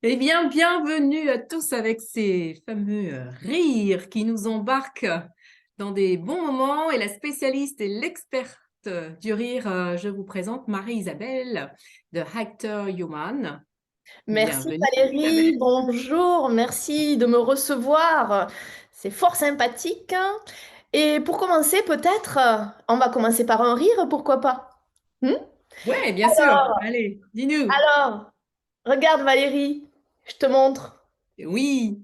Eh bien, bienvenue à tous avec ces fameux rires qui nous embarquent dans des bons moments. Et la spécialiste et l'experte du rire, je vous présente Marie-Isabelle de Actor Human. Merci Bienvenue, Valérie, Isabelle. bonjour, merci de me recevoir. C'est fort sympathique. Et pour commencer, peut-être, on va commencer par un rire, pourquoi pas? Hmm. Oui, bien sûr. Allez, dis-nous. Alors, regarde Valérie, je te montre. Oui.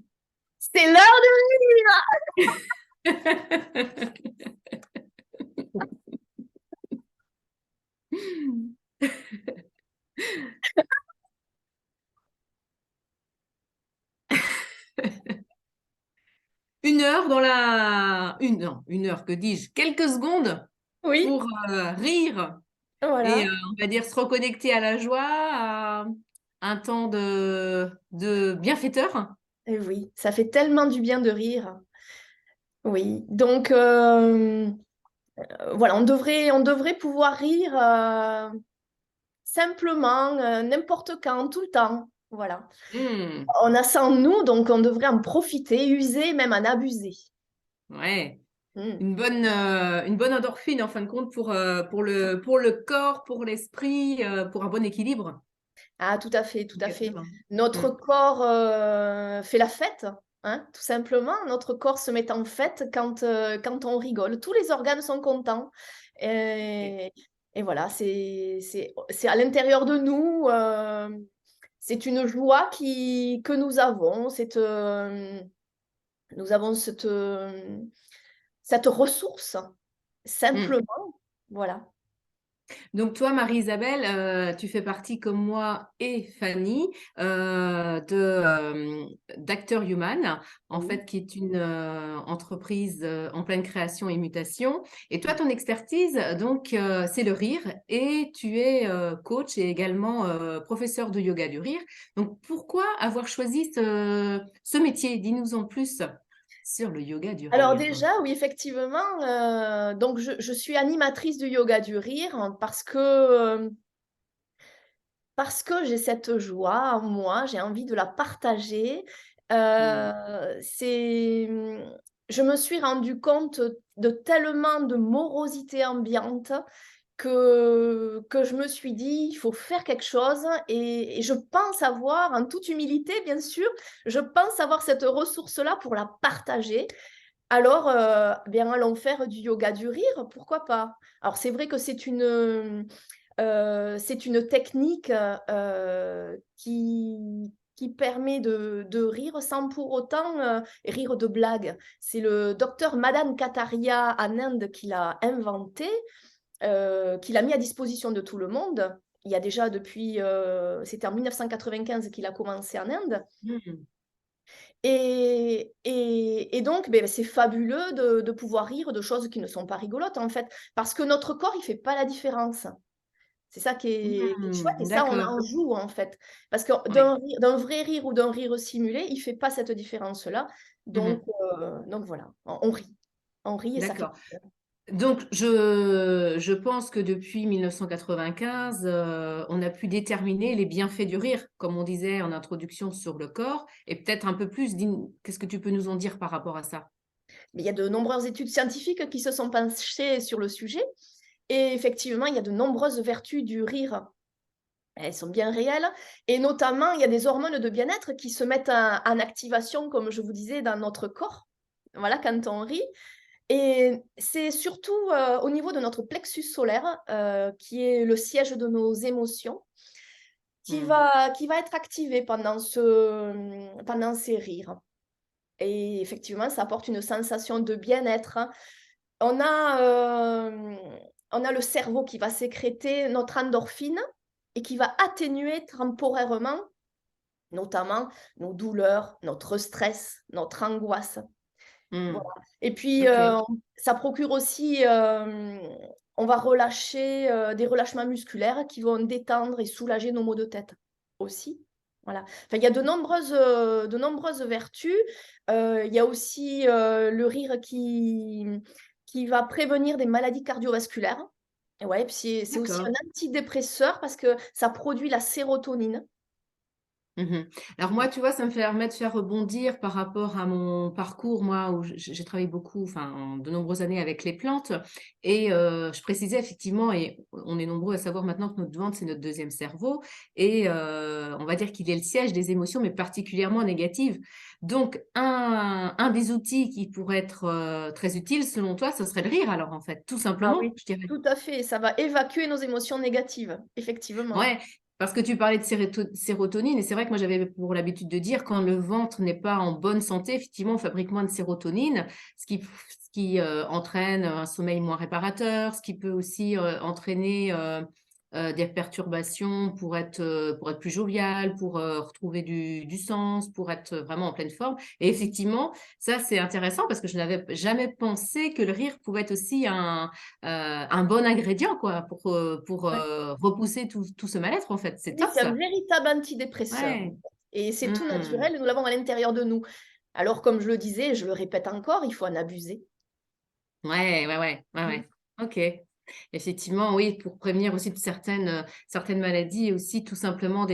C'est l'heure de Une heure dans la... non, une heure, que dis-je? Quelques secondes Oui, pour rire et voilà. on va dire se reconnecter à la joie, à un temps de bienfaiteur. Et oui, ça fait tellement du bien de rire. Oui, donc voilà, on devrait pouvoir rire simplement, n'importe quand, tout le temps. Voilà. Hmm, On a ça en nous, donc on devrait en profiter, user, même en abuser. ouais. Hmm. Une bonne endorphine en fin de compte pour le corps, pour l'esprit, pour un bon équilibre. Ah, tout à fait, tout à fait. Exactement. Notre Hmm. corps fait la fête, hein, tout simplement. Notre corps se met en fête quand on rigole. Tous les organes sont contents. Et, et voilà, c'est à l'intérieur de nous. C'est une joie que nous avons. Nous avons cette ressource, Hmm. simplement. Voilà. Donc toi, Marie-Isabelle, tu fais partie comme moi et Fanny d'Acteur Human, en Oui. fait, qui est une entreprise en pleine création et mutation. Et toi, ton expertise, donc, c'est le rire et tu es coach et également professeur de yoga du rire. Donc, pourquoi avoir choisi ce métier? Dis-nous en plus sur le yoga du Alors rire. déjà, oui, effectivement, donc je suis animatrice du yoga du rire parce que j'ai cette joie en moi, j'ai envie de la partager. Hmm. Je me suis rendu compte de tellement de morosité ambiante que je me suis dit, il faut faire quelque chose et je pense avoir, en toute humilité bien sûr, je pense avoir cette ressource-là pour la partager. Alors, bien, allons faire du yoga du rire, pourquoi pas? Alors, c'est vrai que c'est une technique qui permet de rire sans pour autant rire de blague. C'est le docteur Madan Kataria en Inde qui l'a inventé, qui l'a mis à disposition de tout le monde. Il y a déjà c'était en 1995 qu'il a commencé en Inde. Hmm. Et donc, ben, c'est fabuleux de pouvoir rire de choses qui ne sont pas rigolotes, en fait, parce que notre corps, il ne fait pas la différence. C'est ça qui est chouette, et ça, on D'accord. en joue, en fait. Parce que Oui. d'un vrai rire ou d'un rire simulé, il ne fait pas cette différence-là. Donc, Mhm. donc voilà, on rit. On rit et ça fait D'accord. Donc, je pense que depuis 1995, on a pu déterminer les bienfaits du rire, comme on disait en introduction sur le corps, et peut-être un peu plus. Qu'est-ce que tu peux nous en dire par rapport à ça? Mais il y a de nombreuses études scientifiques qui se sont penchées sur le sujet. Et effectivement, il y a de nombreuses vertus du rire. Elles sont bien réelles. Et notamment, il y a des hormones de bien-être qui se mettent en activation, comme je vous disais, dans notre corps. Voilà, quand on rit. Et c'est surtout au niveau de notre plexus solaire, qui est le siège de nos émotions, qui Hmm. va, qui va être activé pendant ces rires. Et effectivement, ça apporte une sensation de bien-être. On a, euh, on a le cerveau qui va sécréter notre endorphine et qui va atténuer temporairement, notamment nos douleurs, notre stress, notre angoisse. Hmm. Voilà. Et puis, Ok. ça procure aussi, on va relâcher des relâchements musculaires qui vont détendre et soulager nos maux de tête aussi. Voilà. Enfin, il y a de nombreuses vertus. Il y a aussi le rire qui va prévenir des maladies cardiovasculaires. Et ouais, puis c'est aussi un D'accord. antidépresseur parce que ça produit la sérotonine. Mhm. Alors moi, tu vois, ça me permet de faire rebondir par rapport à mon parcours, moi, où j'ai travaillé beaucoup, enfin, de nombreuses années avec les plantes. Et je précisais effectivement, et on est nombreux à savoir maintenant que notre ventre, c'est notre deuxième cerveau. Et on va dire qu'il est le siège des émotions, mais particulièrement négatives. Donc, un des outils qui pourrait être très utile, selon toi, ce serait le rire, alors en fait, tout Ah simplement, oui, je dirais. tout à fait. Ça va évacuer nos émotions négatives, effectivement. Ouais, parce que tu parlais de sérotonine, et c'est vrai que moi j'avais pour l'habitude de dire quand le ventre n'est pas en bonne santé, effectivement, on fabrique moins de sérotonine, ce qui entraîne un sommeil moins réparateur, ce qui peut aussi entraîner des perturbations pour être plus jovial, pour retrouver du sens, pour être vraiment en pleine forme. Et effectivement, ça c'est intéressant parce que je n'avais jamais pensé que le rire pouvait être aussi un bon ingrédient quoi, pour Ouais. repousser tout ce mal-être, en fait. C'est Oui, top, c'est un ça. véritable antidépresseur. Ouais. Et c'est tout Hmm. naturel, nous l'avons à l'intérieur de nous. Alors, comme je le disais, et je le répète encore, il faut en abuser. Ouais, ouais, ouais, ouais, Mm. ouais. Ok. Effectivement, oui, pour prévenir aussi de certaines maladies et aussi tout simplement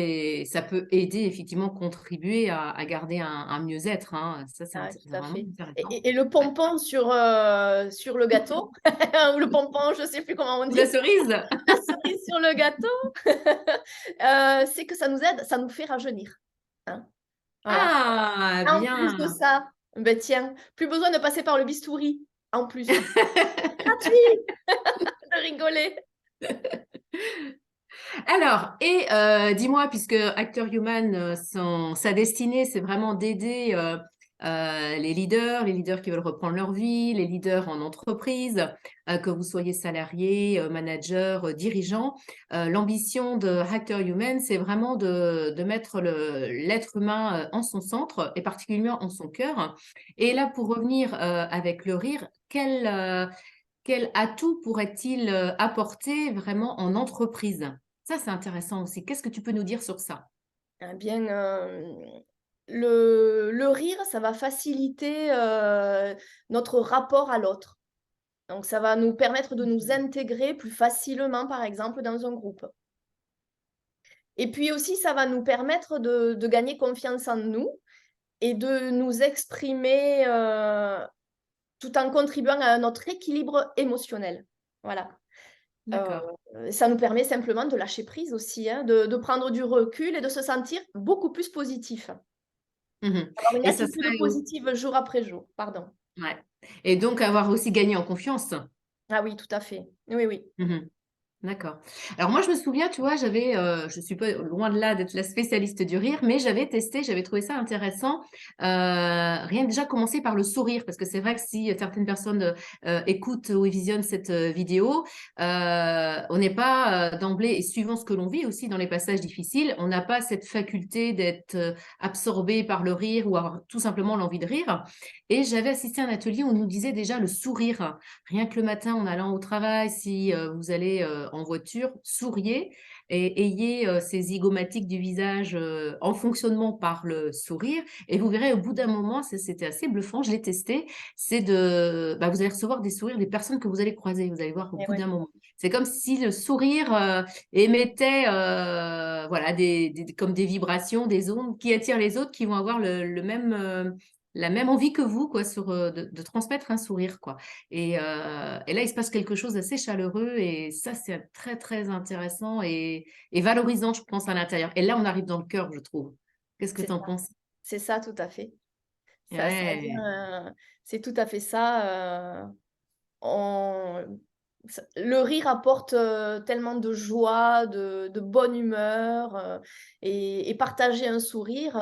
ça peut aider, effectivement, contribuer à garder un mieux-être, hein. Ça, Ah, ouais, c'est tout à vraiment fait. intéressant. Et le Ouais. pompon sur le gâteau, ou le pompon, je ne sais plus comment on Ou dit, la cerise. la cerise sur le gâteau, c'est que ça nous aide, ça nous fait rajeunir. Hein. Voilà. Ah, En plus de bien. ça, ben tiens, plus besoin de passer par le bistouri. En plus, gratuit de rigoler. Alors, et dis-moi, puisque Acteur Human, sa destinée, c'est vraiment d'aider les leaders qui veulent reprendre leur vie, les leaders en entreprise, que vous soyez salarié, manager, dirigeant. L'ambition de Acteur Human, c'est vraiment de mettre l'être humain en son centre et particulièrement en son cœur. Et là, pour revenir avec le rire, quel atout pourrait-il apporter vraiment en entreprise? Ça, c'est intéressant aussi. Qu'est-ce que tu peux nous dire sur ça? Eh bien, le rire, ça va faciliter notre rapport à l'autre. Donc, ça va nous permettre de nous intégrer plus facilement, par exemple, dans un groupe. Et puis aussi, ça va nous permettre de gagner confiance en nous et de nous exprimer tout en contribuant à notre équilibre émotionnel. Voilà. D'accord. Ça nous permet simplement de lâcher prise aussi, hein, de prendre du recul et de se sentir beaucoup plus positif. Mhm. Avoir une Et ça attitude serait, positive jour après jour, pardon. ouais. Et donc avoir aussi gagné en confiance. Ah oui, tout à fait. Oui, oui. Mhm. D'accord. Alors moi, je me souviens, tu vois, je suis pas loin de là d'être la spécialiste du rire, mais j'avais testé, j'avais trouvé ça intéressant. Rien que déjà commencer par le sourire, parce que c'est vrai que si certaines personnes écoutent ou visionnent cette vidéo, on n'est pas d'emblée, et suivant ce que l'on vit aussi dans les passages difficiles, on n'a pas cette faculté d'être absorbé par le rire ou avoir tout simplement l'envie de rire. Et j'avais assisté à un atelier où on nous disait déjà le sourire. Rien que le matin en allant au travail, si vous allez en voiture, souriez et ayez ces zygomatiques du visage en fonctionnement par le sourire. Et vous verrez au bout d'un moment, c'était assez bluffant, je l'ai testé, vous allez recevoir des sourires des personnes que vous allez croiser, vous allez voir au Et bout ouais. d'un moment. C'est comme si le sourire émettait voilà, comme des vibrations, des ondes qui attirent les autres qui vont avoir le même, la même envie que vous quoi, de transmettre un sourire. Quoi. Et là, il se passe quelque chose d'assez chaleureux et ça, c'est très, très intéressant et valorisant, je pense, à l'intérieur. Et là, on arrive dans le cœur, je trouve. Qu'est-ce que C'est tu en ça. penses? C'est ça, tout à fait. Ça Ouais. vient, c'est tout à fait ça. On le rire apporte, tellement de joie, de bonne humeur, et partager un sourire,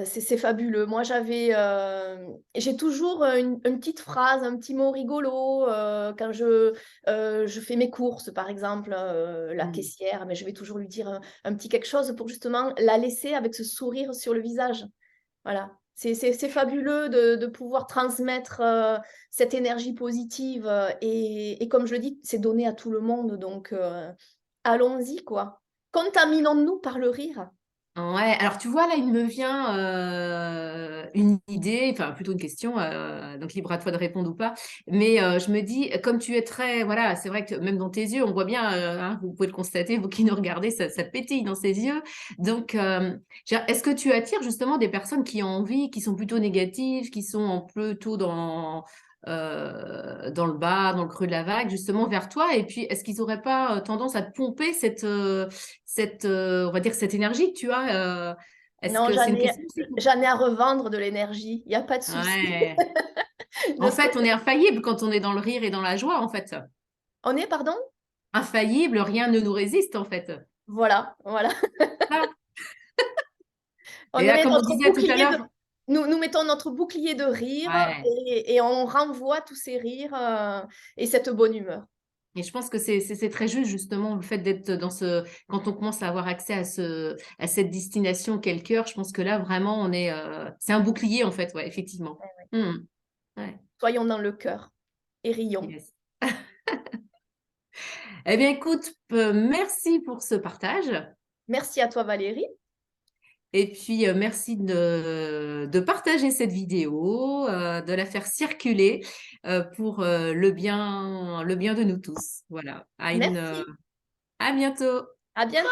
c'est fabuleux. Moi, j'ai toujours, une petite phrase, un petit mot rigolo, quand je fais mes courses, par exemple, la Mm. caissière, mais je vais toujours lui dire un petit quelque chose pour justement la laisser avec ce sourire sur le visage. Voilà. C'est fabuleux de pouvoir transmettre cette énergie positive et comme je le dis, c'est donné à tout le monde. Donc, allons-y, quoi. Contaminons-nous par le rire. Ouais, alors tu vois, là, il me vient une idée, enfin plutôt une question, donc libre à toi de répondre ou pas. Mais je me dis, comme tu es très, voilà, c'est vrai que même dans tes yeux, on voit bien, hein, vous pouvez le constater, vous qui nous regardez, ça pétille dans ses yeux. Donc, est-ce que tu attires justement des personnes qui ont envie, qui sont plutôt négatives, qui sont plutôt dans le bas, dans le creux de la vague, justement vers toi? Et puis, est-ce qu'ils n'auraient pas tendance à te pomper on va dire, cette énergie que tu as, est-ce Non, que c'est une question aussi j'en ai à revendre de l'énergie. Il n'y a pas de souci. Ouais. De En ce fait, on côté. est infaillible quand on est dans le rire et dans la joie, en fait. On est, pardon? Infaillible, rien ne nous résiste, en fait. Voilà, voilà. Ah. On Et là, met comme on notre disait tout à bouclier de... l'heure, Nous mettons notre bouclier de rire ouais. et on renvoie tous ces rires et cette bonne humeur. Et je pense que c'est très juste, justement, le fait d'être dans ce... Quand on commence à avoir accès à cette destination qu'est le cœur, je pense que là, vraiment, c'est un bouclier, en fait, ouais, effectivement. Mhm. Ouais. Soyons dans le cœur et rions. Yes. Eh bien, écoute, merci pour ce partage. Merci à toi, Valérie. Et puis, merci de partager cette vidéo, de la faire circuler pour le bien de nous tous. Voilà. Merci. À bientôt. À bientôt.